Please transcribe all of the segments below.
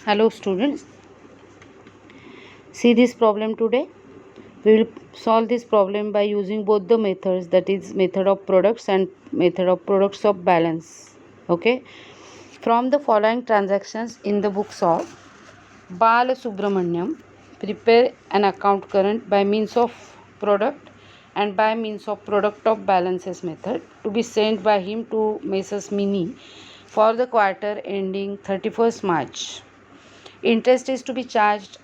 Hello students, see this problem today. We will solve this problem by using both the methods, that is method of products and method of products of balance. Okay, from the following transactions in the books of Bala Subramaniam, prepare an account current by means of product and by means of product of balances method to be sent by him to Messrs Mini for the quarter ending 31st March. Interest is to be charged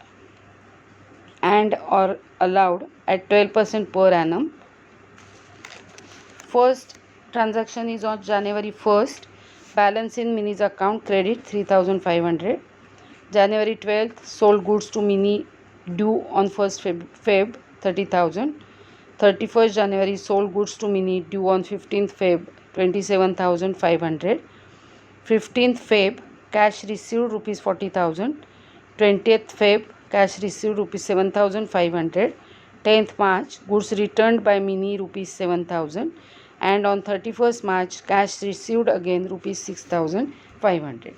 and or allowed at 12% per annum. First transaction is on January 1st. Balance in Mini's account credit 3500. January 12th sold goods to Mini due on 1st Feb 30,000. 31st January sold goods to Mini due on 15th Feb 27,500. 15th Feb cash received rupees 40,000. 20th Feb cash received rupees 7,500. 10th March goods returned by Mini rupees 7,000, and on 31st March cash received again rupees 6,500.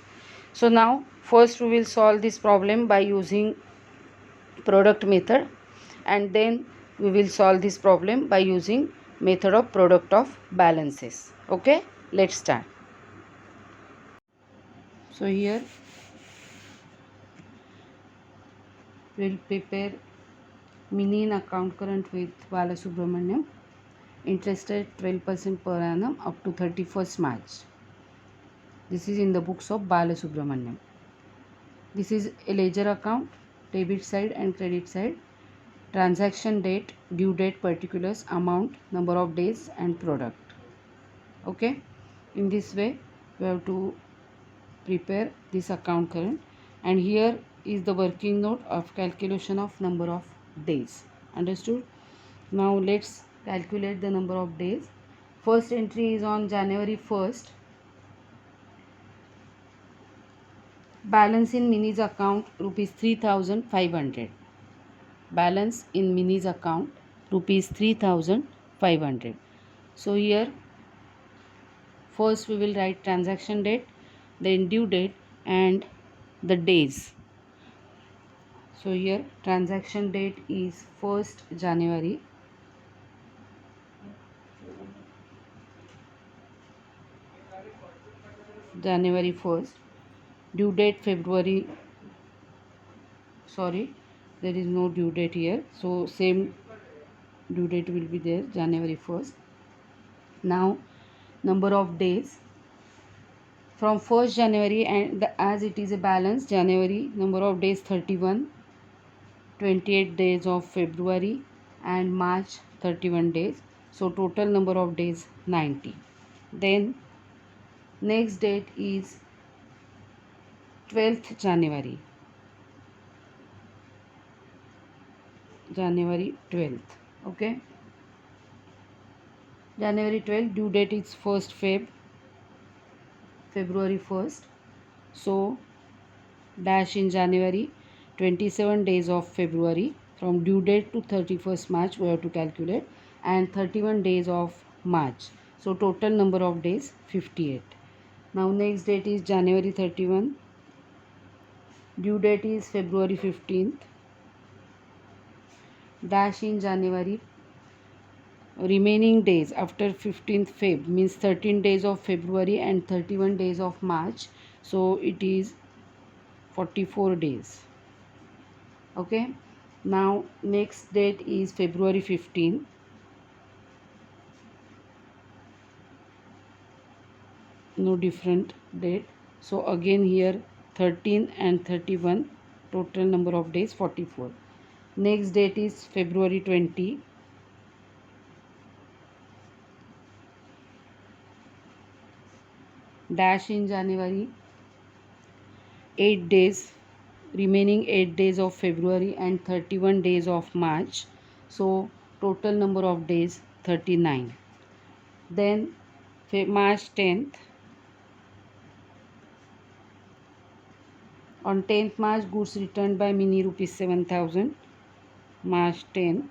So now first we will solve this problem by using product method, and then we will solve this problem by using method of product of balances. Okay, let's start. So here we will prepare Mini in account current with Balasubramaniam. Interest rate 12% per annum up to 31st March. This is in the books of Balasubramaniam. This is a ledger account, debit side and credit side. Transaction date, due date, particulars, amount, number of days and product. Okay, in this way we have to prepare this account current, and here is the working note of calculation of number of days. Understood? Now let's calculate the number of days. First entry is on January 1st. Balance in Mini's account rupees 3,500. Balance in Mini's account rupees 3,500. So here first we will write transaction date, then due date and the days. So here transaction date is 1st January. January 1st. Due date February. Sorry, there is no due date here. So same due date will be there, January 1st. Now number of days from 1st January, and as it is a balance, January number of days 31, 28 days of February and March 31 days. So total number of days 90. Then next date is 12th January. January 12th. Okay. January 12th, due date is 1st February 1st. So dash in January, 27 days of February, from due date to 31st March we have to calculate, and 31 days of March. So total number of days 58. Now next date is January 31. Due date is February 15th. Dash in January. Remaining days after 15th Feb means 13 days of February and 31 days of March. So it is 44 days. Okay. Now next date is February 15. No different date. So again here 13 and 31, total number of days 44. Next date is February 20. Dash in January, 8 days, remaining 8 days of February and 31 days of March. So total number of days 39. Then March 10th. On 10th March, goods returned by Mini rupees 7,000. March 10th.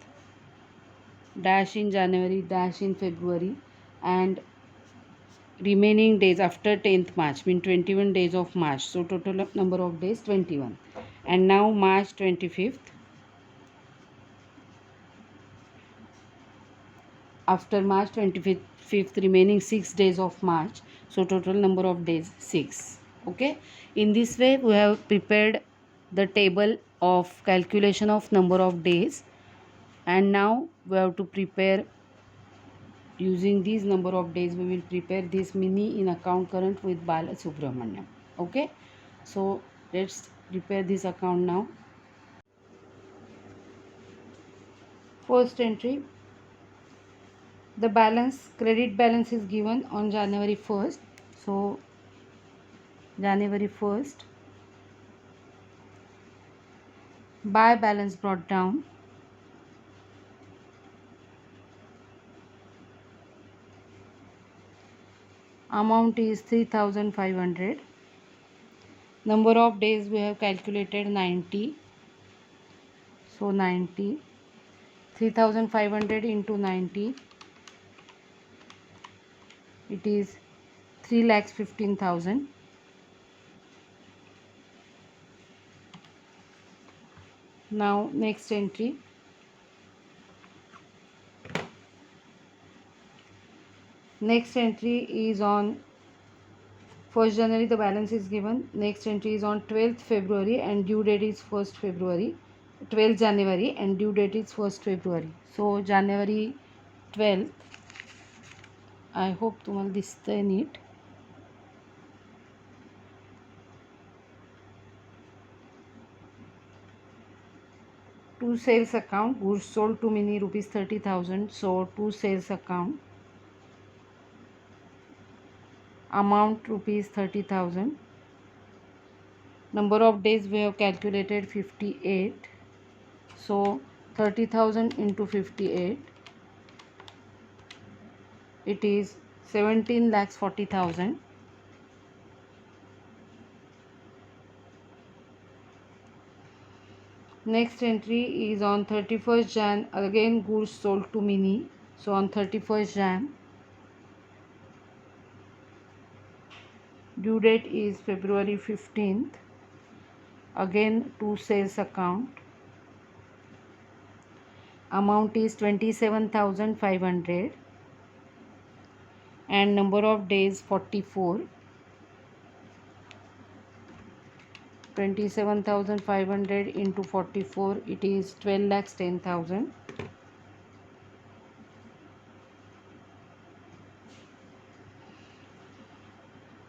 Dash in January, dash in February, and remaining days after 10th March mean 21 days of March. So total number of days 21. And now March 25th. After March 25th, remaining 6 days of March. So total number of days 6. Okay. In this way we have prepared the table of calculation of number of days, and now we have to prepare using these number of days. We will prepare this mini in account current with Bala Subramaniam. Okay. So let's prepare this account now. First entry, the balance, credit balance is given on January 1st. So January 1st, buy balance brought down, amount is 3500, number of days we have calculated 90. So 90, 3500 into 90, it is 3,15,000. Now next entry, is on 1st January, the balance is given. Next entry is on 12th February and due date is 1st February. 12th January and due date is 1st February. So January 12th, I hope तुम्हाला दिसतंय NEET. To sales account, goods sold to Mini rupees 30,000. So to sales account, amount rupees 30,000. Number of days we have calculated 58. So 30,000 into 58, it is 17,40,000. Next entry is on 31st Jan, again goods sold to Mini. So on 31st Jan, due date is February 15th, again to sales account, amount is 27,500 and number of days 44. 27,500 into 44, it is 12,10,000.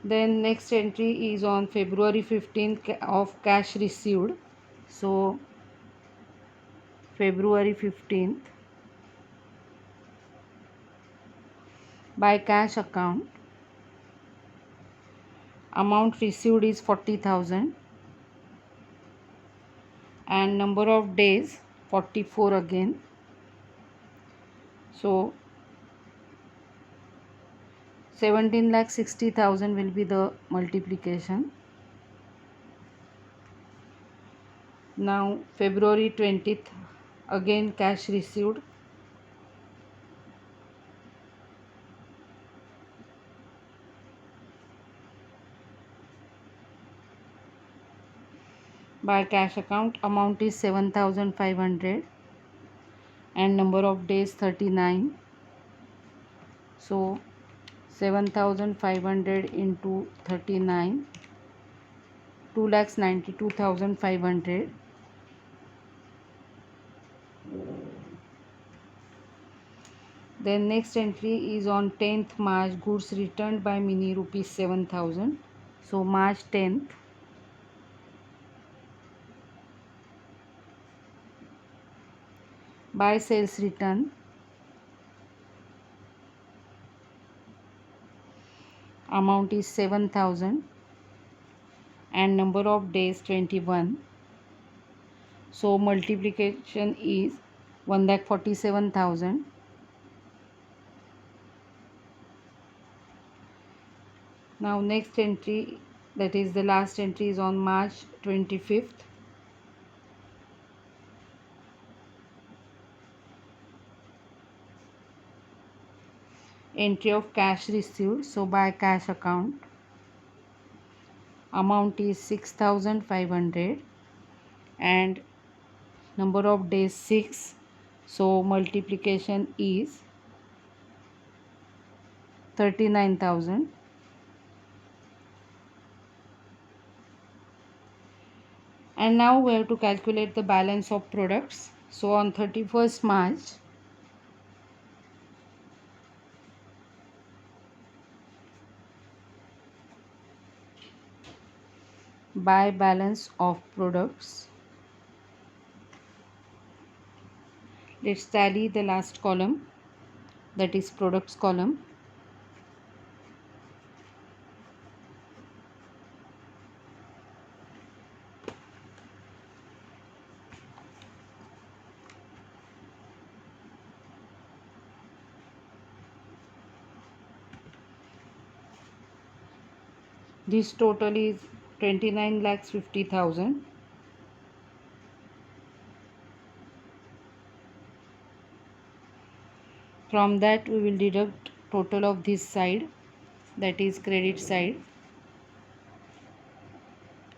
Then next entry is on February 15th of cash received. So February 15th, by cash account, amount received is 40,000 and number of days 44 again. So 17,60,000 will be the multiplication. Now February 20th, again cash received, by cash account, amount is 7,500 and number of days 39. So 7,500 into 39, 2,92,500. Then next entry is on 10th March, goods returned by Mini rupees 7,000. So March 10th, by sales return, amount is 7,000 and number of days 21. So multiplication is 1,47,000. Now next entry, that is the last entry, is on March 25th. entry of cash received. So by cash account, amount is 6500 and number of days 6, so multiplication is 39,000. And now we have to calculate the balance of products. So on 31st March, by balance of products, let's tally the last column, that is products column. This total is 29,50,000. From that we will deduct total of this side, that is credit side,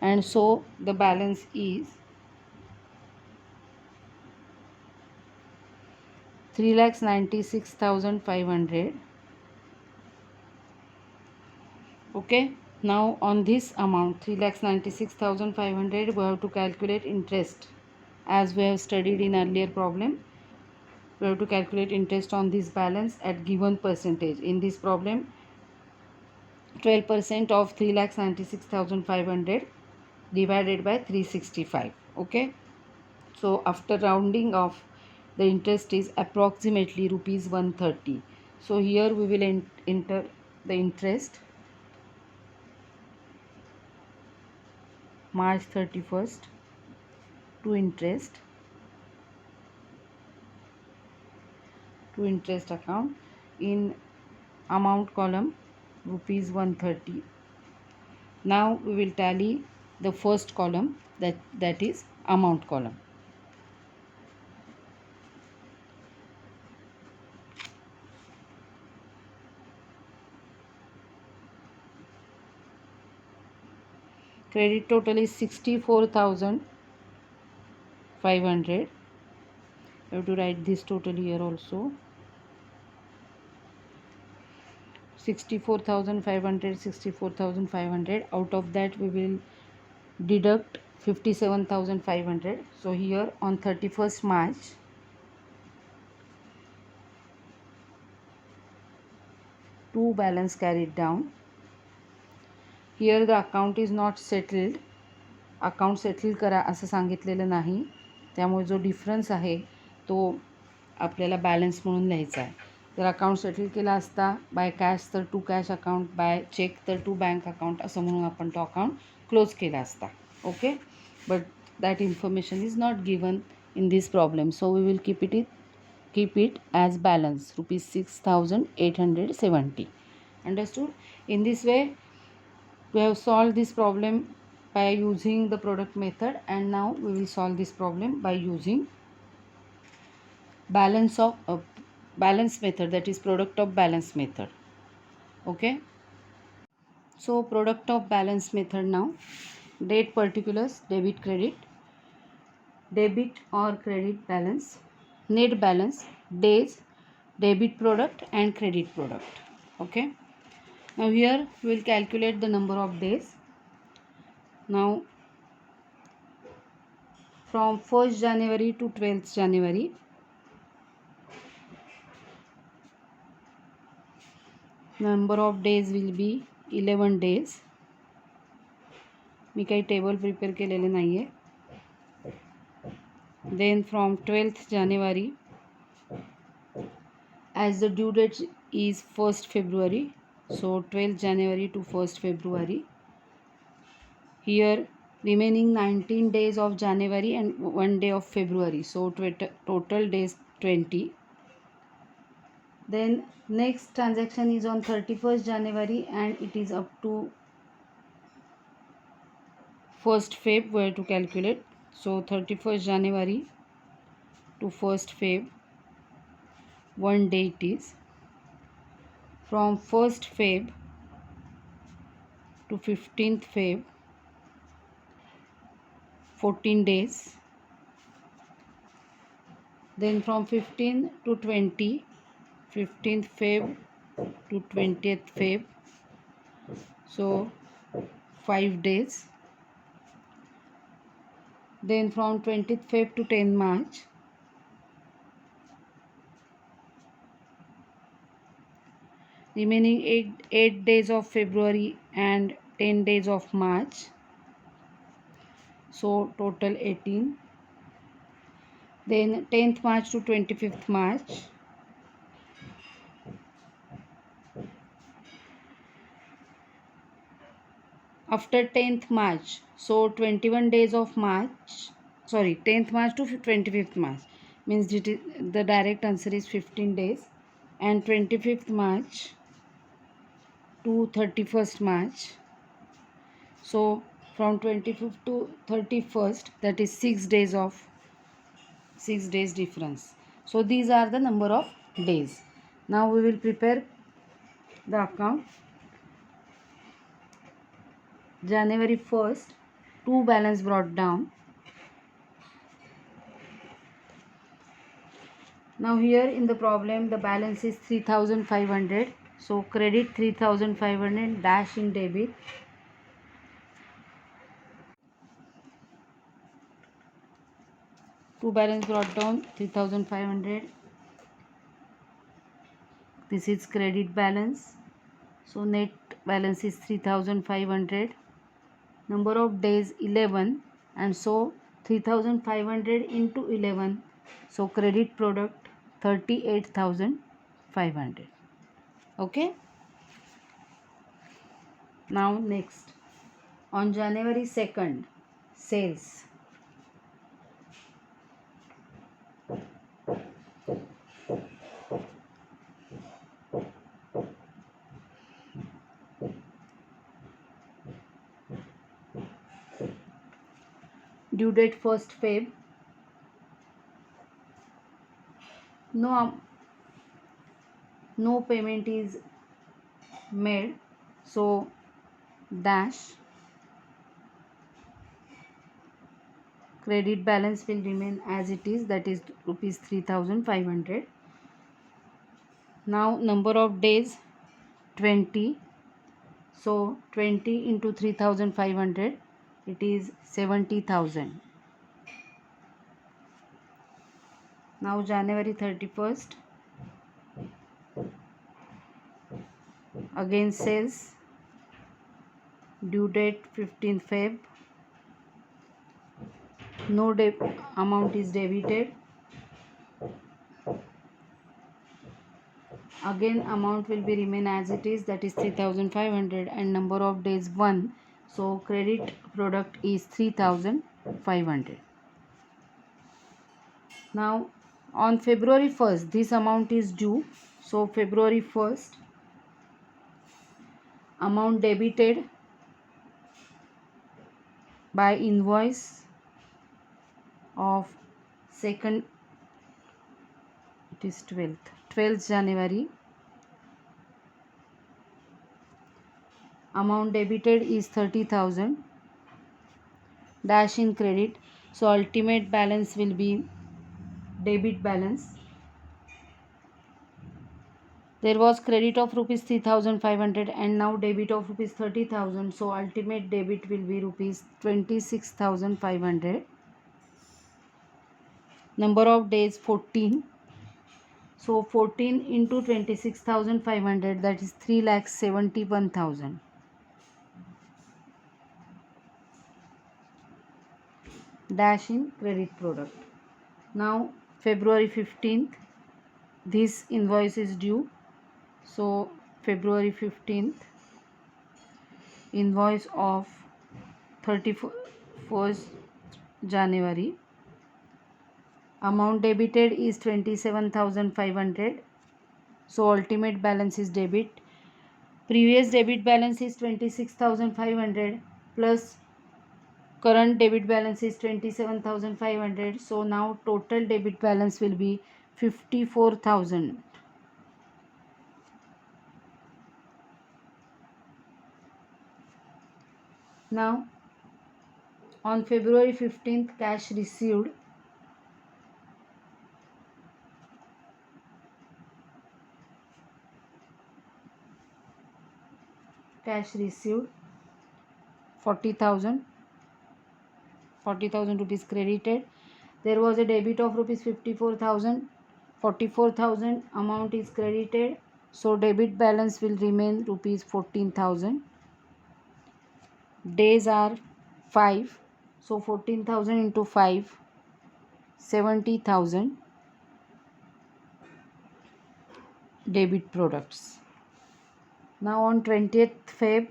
and so the balance is 3,96,500. Okay, now on this amount 3,96,500 we have to calculate interest. As we have studied in earlier problem, we have to calculate interest on this balance at given percentage. In this problem, 12% of 3,96,500 divided by 365. Okay, so after rounding off, the interest is approximately rupees 130. So here we will enter the interest, March 31st, to interest account in amount column rupees 130. Now we will tally the first column, that is amount column. Credit total is 64,500. I have to write this total here also. 64,500, 64,500. Out of that we will deduct 57,500. So here on 31st March, two balance carried down. Here the account is not settled. Account settle करा असं सांगितलेलं नाही, त्यामुळे जो difference आहे तो आपल्याला balance म्हणून लिहायचा आहे. जर अकाउंट सेटल केला असता बाय कॅश तर to cash account, by cheque तर टू बँक अकाउंट, असं म्हणून आपण तो अकाउंट क्लोज केला असता. Okay, but that information is not given in this problem, so we will keep it as balance ₹6,870. Understood? In this way we have solved this problem by using the product method, and now we will solve this problem by using balance method, that is product of balance method. Okay, so product of balance method. Now date particulars, debit credit, debit or credit balance, net balance, days, debit product and credit product. Okay, now here we will calculate the number of days. Now from 1st January to 12th January, number of days will be 11 days. मी काही table prepare केलेले नाही आहे. Then from 12th January, as the due date is 1st February, so 12th January to 1st February. Here remaining 19 days of January and 1 day of February, so total days 20. Then next transaction is on 31st January and it is up to 1st Feb. We have to calculate. So 31st January to 1st Feb, 1 day it is. from 1st Feb to 15th Feb, 14 days. Then from 15 to 20, 15th Feb to 20th Feb, so 5 days. Then from 20th Feb to 10 March, remaining 8 days of February and 10 days of March, so total 18. Then 10th March to 25th March, after 10th March, so 21 days of March, sorry, 10th March to 25th March, means the direct answer is 15 days. And 25th March to 31st March, so from 25th to 31st, that is 6 days difference. So these are the number of days. Now we will prepare the account. January 1st, 2 balance brought down. Now here in the problem the balance is 3500, so credit 3500 dash in debit. Two balance brought down 3500, this is credit balance, so net balance is 3500. Number of days 11, and so 3500 into 11, so credit product 38,500. Okay. Now next, on January 2nd, sales. Due date 1st Feb. No payment is made, so dash. Credit balance will remain as it is, that is rupees 3500. Now number of days 20, so 20 into 3500, it is 70,000. Now January 31st, again sales. Due date 15th Feb. No amount is debited. Again amount will be remain as it is, that is 3500, and number of days 1, so credit product is 3500. Now on February 1st, this amount is due, so February 1st, amount debited by invoice of 2nd, it is 12th January. Amount debited is 30,000 dash in credit, so ultimate balance will be debit balance. There was credit of rupees 3500 and now debit of rupees 30,000, so ultimate debit will be rupees 26,500. Number of days 14, so 14 into 26,500, that is 3,71,000. Dash in credit product. Now February 15th, this invoice is due, so February 15th, invoice of 31st January. Amount debited is 27,500, so ultimate balance is debit. Previous debit balance is 26,500 plus current debit balance is 27,500, so now total debit balance will be 54,000. Now on February 15th, cash received cash received 40,000 rupees credited. There was a debit of rupees 54,000. 44,000 amount is credited, so debit balance will remain rupees 14,000. Days are 5, so 14,000 into 5, 70,000 debit products. Now on 20th Feb,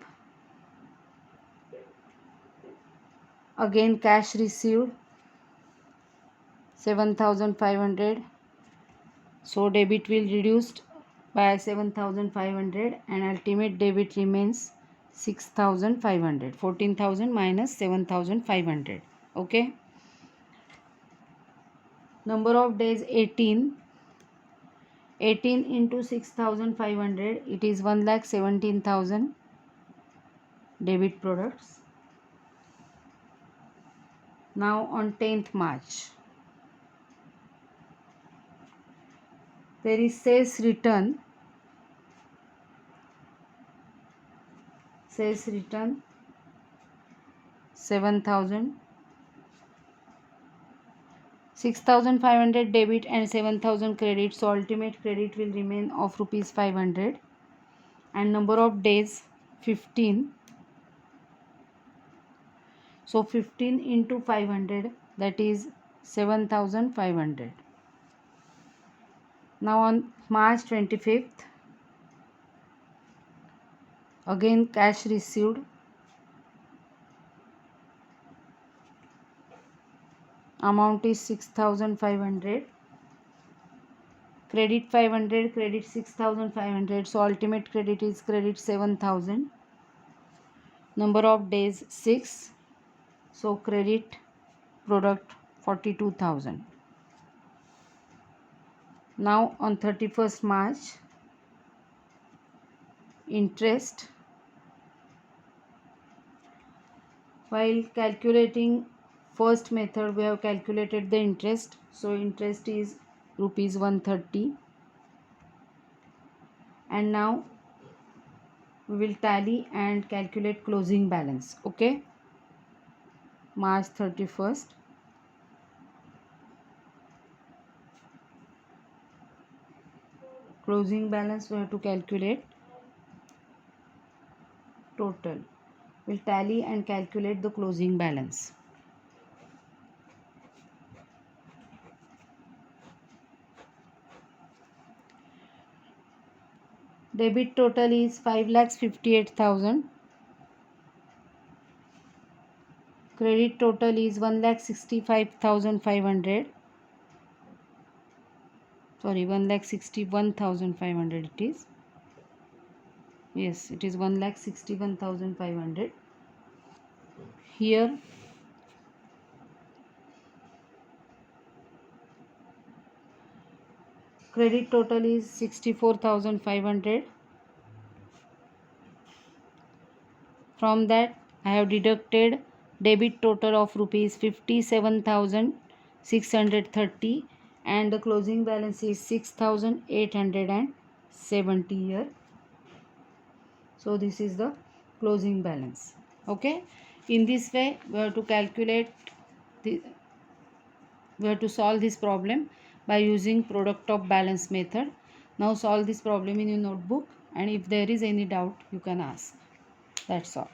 again cash received 7,500, so debit will reduced by 7,500 and ultimate debit remains 6,500. 14,000 minus 7,500. Okay. Number of days 18. 18 into 6,500, it is 1,17,000 debit products. Now on 10th March, there is sales return. Sales return 7,000. 6,500 debit and 7,000 credit, so ultimate credit will remain of rupees 500. And number of days 15, so 15 into 500, that is 7,500. Now on March 25th, again cash received amount is 6,500. Credit 500, credit 6,500, so ultimate credit is credit 7,000. Number of days 6, so credit product 42,000. Now on 31st March, interest. While calculating first method, we have calculated the interest, so interest is rupees 130. And now we will tally and calculate closing balance. Okay, March 31st. Closing balance we have to calculate total. We'll tally and calculate the closing balance. Debit total is 5,58,000. Credit total is 1,65,500. Sorry, 1,61,500 it is. Yes, it is 1,61,500. Here credit total is 64,500. From that I have deducted debit total of rupees 57,630 and the closing balance is 6,870 here. So this is the closing balance. Okay, in this way we have to calculate we have to solve this problem by using product of balance method. Now solve this problem in your notebook, and if there is any doubt you can ask. That's all.